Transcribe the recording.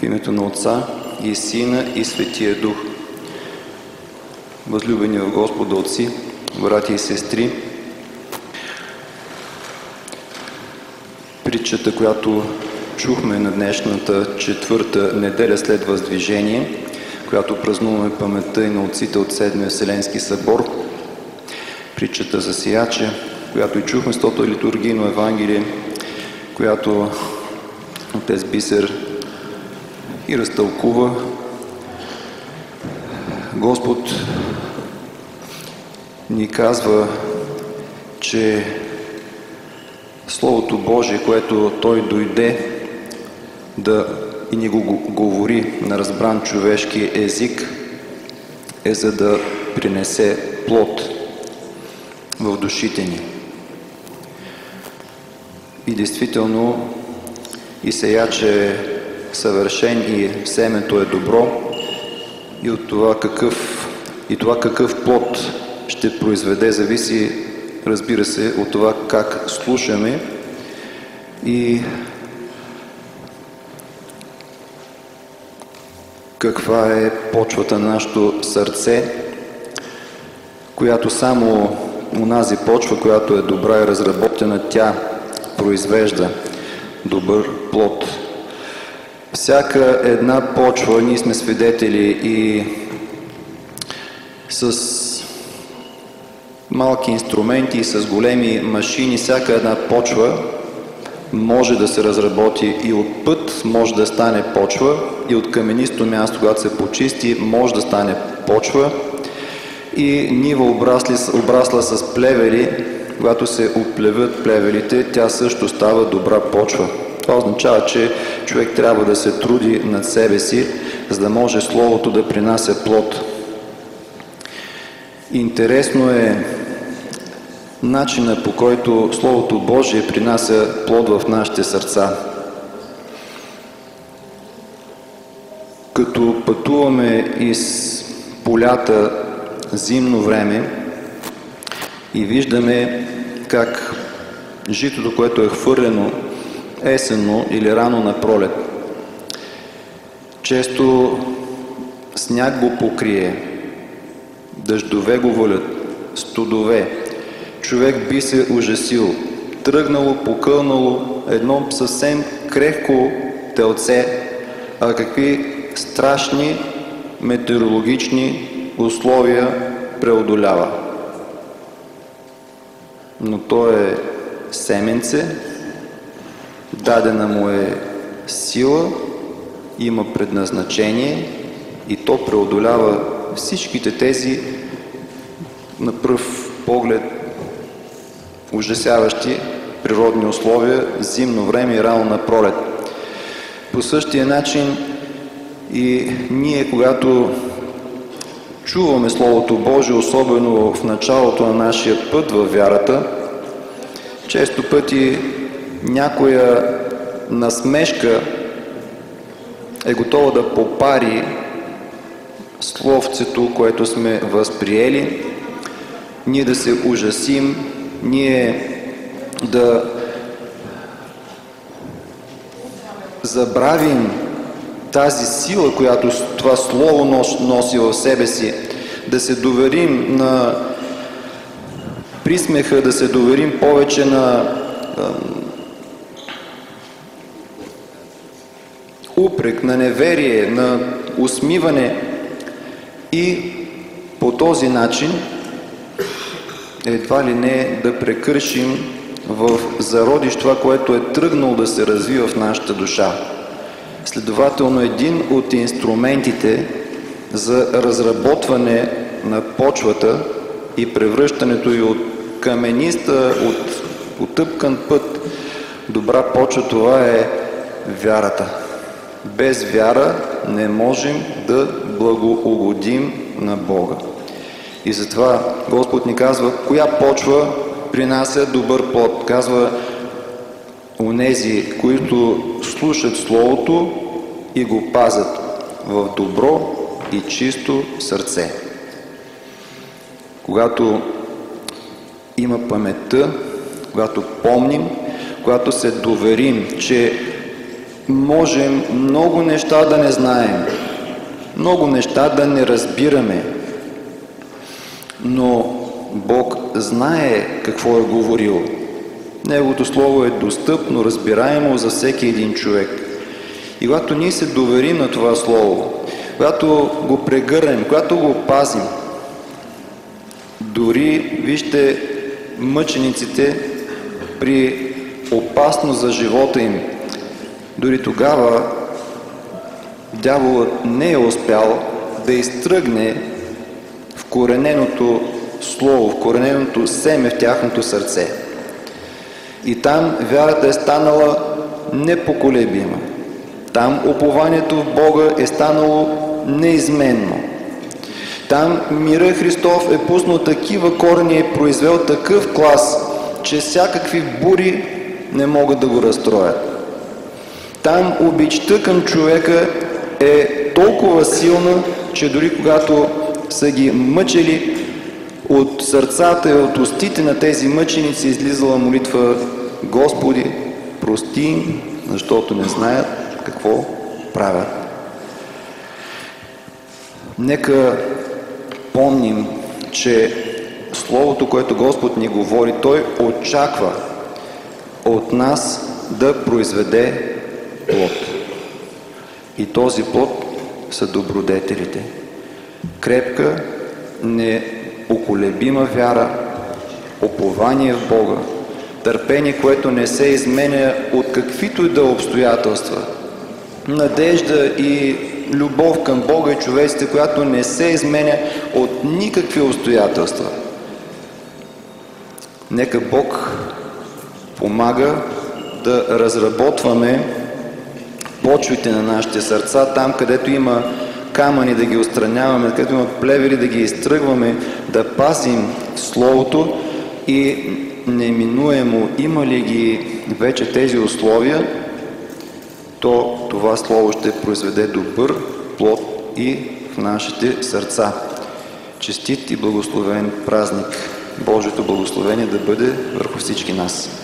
името на Отца и Сина и Светия Дух. Възлюбени в Господа отци, братя и сестри, притчата, която чухме на днешната четвърта неделя след Въздвижение, която празнуваме паметта и на отците от Седмия Вселенски събор, притчата за сеяча, която и чухме с тото литургийно Евангелие, която отец Бисер и разтълкува. Господ ни казва, че Словото Божие, което Той дойде да и ни го говори на разбран човешки език, е за да принесе плод в душите ни. И действително и сеячът е съвършен и семето е добро, и от това какъв плод ще произведе зависи, разбира се, от това как слушаме и каква е почвата на нашето сърце, която само онази почва, която е добра и разработена, тя произвежда добър плод. Всяка една почва, ние сме свидетели и с малки инструменти и с големи машини, всяка една почва може да се разработи и от път може да стане почва, и от каменисто място, когато се почисти, може да стане почва, и нива обрасла с плевели, когато се оплевят плевелите, тя също става добра почва. Това означава, че човек трябва да се труди над себе си, за да може Словото да принася плод. Интересно е начина, по който Словото Божие принася плод в нашите сърца. Като пътуваме из полята зимно време и виждаме как житото, което е хвърлено есенно или рано на пролет, често сняг го покрие, дъждове го валят, студове. Човек би се ужасил. Тръгнало, покълнало едно съвсем крехко телце, а какви страшни метеорологични условия преодолява. Но то е семенце, дадена му е сила, има предназначение и то преодолява всичките тези на пръв поглед ужасяващи природни условия, зимно време и рано на пролет. По същия начин и ние, когато чуваме Словото Божие, особено в началото на нашия път във вярата, често пъти някоя насмешка е готова да попари словцето, което сме възприели, ние да се ужасим, ние да забравим тази сила, която това Слово носи в себе си, да се доверим на присмеха, да се доверим повече на упрек, на неверие, на усмиване и по този начин едва ли не да прекършим в зародиш това, което е тръгнало да се развива в нашата душа. Следователно, един от инструментите за разработване на почвата и превръщането й от камениста, от потъпкан път, добра почва, това е вярата. Без вяра не можем да благоугодим на Бога. И затова Господ ни казва, коя почва принася добър плод. Казва, онези, които слушат Словото и го пазят в добро и чисто сърце. Когато има паметта, когато помним, когато се доверим, че можем много неща да не знаем, много неща да не разбираме, но Бог знае какво е говорил. Неговото Слово е достъпно, разбираемо за всеки един човек. И когато ние се доверим на това Слово, когато го прегърнем, когато го пазим, дори, вижте, мъчениците при опасност за живота им, дори тогава дяволът не е успял да изтръгне вкорененото Слово, вкорененото семе в тяхното сърце. И там вярата е станала непоколебима. Там упованието в Бога е станало неизменно. Там мира Христов е пуснал такива корени и е произвел такъв клас, че всякакви бури не могат да го разстроят. Там обичта към човека е толкова силна, че дори когато са ги мъчили, от сърцата и от устите на тези мъченици излизала молитва: Господи, прости им, защото не знаят какво правят. Нека помним, че Словото, което Господ ни говори, Той очаква от нас да произведе плод. И този плод са добродетелите. Крепка, неуколебима вяра, упование в Бога, търпение, което не се изменя от каквито и да обстоятелства, надежда и любов към Бога и човеците, която не се изменя от никакви обстоятелства. Нека Бог помага да разработваме почвите на нашите сърца, там където има камъни да ги отстраняваме, където има плевели да ги изтръгваме, да пазим Словото и неминуемо има ли ги вече тези условия, то това Слово ще произведе добър плод и в нашите сърца. Честит и благословен празник! Божието благословение да бъде върху всички нас!